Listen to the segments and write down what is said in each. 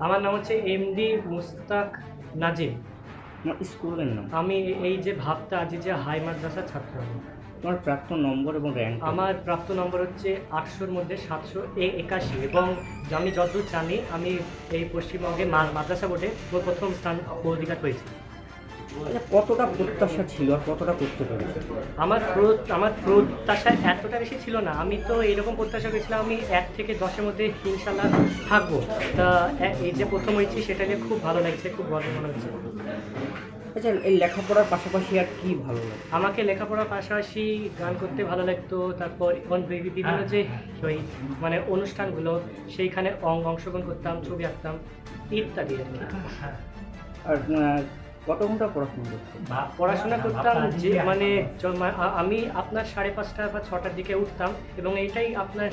আমার নাম হচ্ছে এমডি মুস্তাক নাজিম। তোমার স্কুলের নাম? আমি এই যে ভাবতা আজিজা হাই মাদ্রাসার ছাত্র। তোমার প্রাপ্ত নম্বর এবং র্যাঙ্ক? আমার প্রাপ্ত নম্বর হচ্ছে 800-র মধ্যে 781 এবং আমি যতদূর জানি আমি এই পশ্চিমবঙ্গে মাদ্রাসা বোর্ডে প্রথম স্থান অধিকার করেছি। আচ্ছা, কতটা প্রত্যাশা ছিল আর কতটা করতে পেরেছে? আমার প্রত্যাশা এতটা বেশি ছিল না। আমি তো এরকম প্রত্যাশা করেছিলাম আমি 1 থেকে 10-এর মধ্যে ইনশাল্লাহ থাকবো। তা এই যে প্রথম হয়েছি সেটা নিয়ে খুব ভালো লাগছে, খুব গর্ব মনে হচ্ছে। আচ্ছা, এই লেখাপড়ার পাশাপাশি আর কি ভালো লাগে? আমাকে লেখাপড়ার পাশাপাশি গান করতে ভালো লাগতো। তারপর বিভিন্ন যে ওই মানে অনুষ্ঠানগুলো সেইখানে অংশগ্রহণ করতাম, ছবি আঁকতাম ইত্যাদি আর কি। আর কত ঘন্টা পড়াশোনা করতে? পড়াশোনা করতাম যে মানে আমি আপনার 5:30 বা 6টার দিকে উঠতাম এবং এইটাই আপনার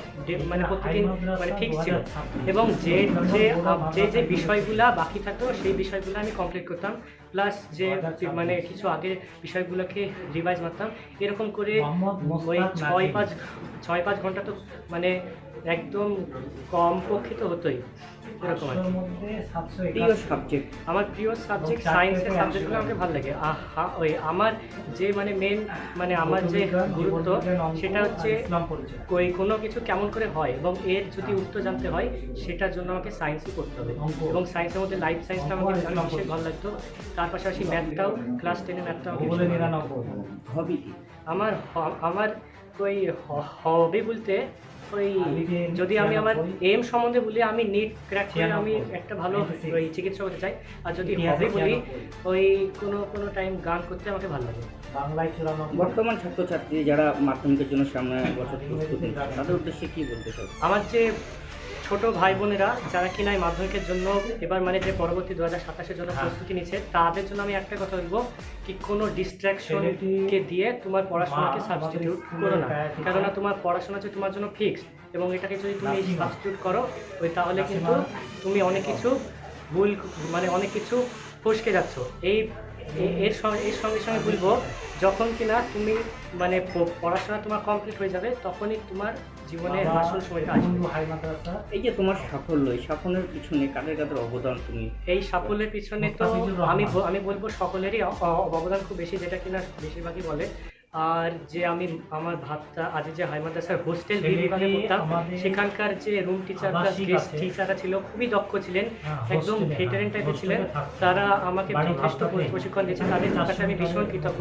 মানে প্রতিদিন মানে ঠিক ছিল। এবং যে যে যে যে বিষয়গুলা বাকি থাকতো সেই বিষয়গুলো আমি কমপ্লিট করতাম, প্লাস যে মানে কিছু আগের বিষয়গুলোকে রিভাইজ মারতাম। এরকম করে ওই 6-5 ঘন্টা তো মানে একদম কমপক্ষে তো হতোই। এরকম আর প্রিয় সাবজেক্ট? আমার প্রিয় সাবজেক্ট সায়েন্সের সাবজেক্টগুলো আমাকে ভালো লাগে। ওই আমার যে মানে মেন মানে আমার যে গুরুত্ব সেটা হচ্ছে ওই কোনো কিছু কেমন করে হয় এবং এর যদি উত্তর জানতে হয় সেটার জন্য আমাকে সায়েন্সই করতে হবে। এবং সায়েন্সের মধ্যে লাইফ সায়েন্সটা আমাকে বিশেষ ভালো লাগতো। তার পাশাপাশি ম্যাথটাও, ক্লাস 10-এ ম্যাথটাও আমাকে ভীষণ ভালো লাগতো। হবি কি? আমার ওই হবি বলতে ওই যদি আমি আমার এম সম্বন্ধে বলি আমি নিট ক্র্যাক করে আমি একটা ভালো ওই চিকিৎসক হতে চাই। আর যদি হবি বলি ওই কোনো টাইম গান করতে আমাকে ভালো লাগে। বর্তমান ছাত্রছাত্রী যারা মাধ্যমিকের জন্য সামনে বছর প্রস্তুতি নিচ্ছে তাদের উদ্দেশ্যে কি বলতে চাও? আমার যে ছোট ভাই বোনেরা যারা কিনা এই মাধ্যমিকের জন্য এবার মানে যে পরবর্তী 2027-এর জন্য প্রস্তুতি নিচ্ছে তাদের জন্য আমি একটা কথা বলবো কি কোনো ডিস্ট্র্যাকশনকে দিয়ে তোমার পড়াশোনাকে সাবস্টিটিউট করো না। কেননা তোমার পড়াশোনা হচ্ছে তোমার জন্য ফিক্সড এবং এটাকে যদি তুমি সাবস্টিটিউট করো ওই তাহলে কিন্তু তুমি অনেক কিছু ভুল মানে অনেক কিছু ফসকে যাচ্ছ। এর সঙ্গে সঙ্গে বলবো যখন কিনা তুমি মানে পড়াশোনা তোমার কমপ্লিট হয়ে যাবে তখনই তোমার জীবনের আসল সময়টা আসবে। এই যে তোমার সাফল্য, এই সাফল্যের পিছনে কাদের কাদের অবদান তুমি? এই সাফল্যের পিছনে তো আমি বলবো সকলেরই অবদান খুব বেশি, যেটা কিনা বেশিরভাগই বলে। আর যে আমি আমার ভাবতা আজ যে হাই মাদ্রাসার হোস্টেল বিভাগে পড়তাম সেখানকার যে রুম টিচার প্লাস গেস্ট টিচাররা ছিল খুবই দক্ষ ছিলেন, একদম ভেটারেন টাইপের ছিলেন। তারা আমাকে যথেষ্ট প্রশিক্ষণ দিয়েছে, তাদের কাছে আমি ভীষণ কৃতজ্ঞ।